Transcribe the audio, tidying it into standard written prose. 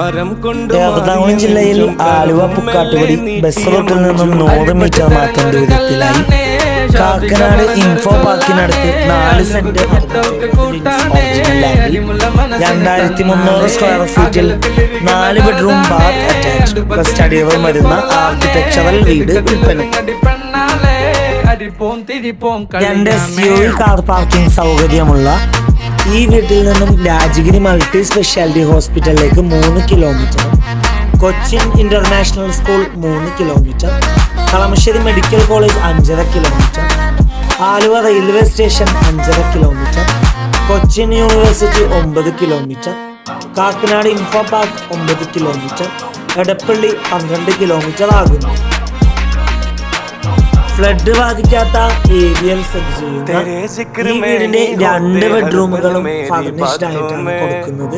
എറണാകുളം ജില്ലയിൽ ആലുവ പുക്കാട്ടുപടി ബസ് റൂട്ടിൽ നിന്നും 100 മീറ്റർ മാത്രം ദൂരത്തിലായി കാക്കനാട് ഇൻഫോ പാർക്കിനടുത്ത് 4 സെന്റ് 2300 സ്ക്വയർ ഫീറ്റിൽ 4 bedroom bath attached plus study room വരുന്ന ആർക്കിടെക്ചറൽ വീട് വിൽപ്പന. 2 SUV കാർ പാർക്കിംഗ് സൗകര്യമുള്ള ഈ വീട്ടിൽ നിന്നും രാജഗിരി മൾട്ടി സ്പെഷ്യാലിറ്റി ഹോസ്പിറ്റലിലേക്ക് 3 kilometre, Cochin international school 3 kilometre, Kalamassery medical college 5.5 kilometre, Aluva railway station 5.5 kilometre, Cochin university 9 kilometre, Kakkanad info park 9 kilometre, Edappally 12 kilometre ആകുന്നു. ഫ്ലഡ് ബാധിക്കാത്ത ഏരിയയിൽ സ്ഥിതി ചെയ്യുന്ന ഈ വീടിന്റെ 2 ബെഡ്റൂമുകളും ഫർണിഷ്ഡ് ആയിട്ടാണ് കൊടുക്കുന്നത്.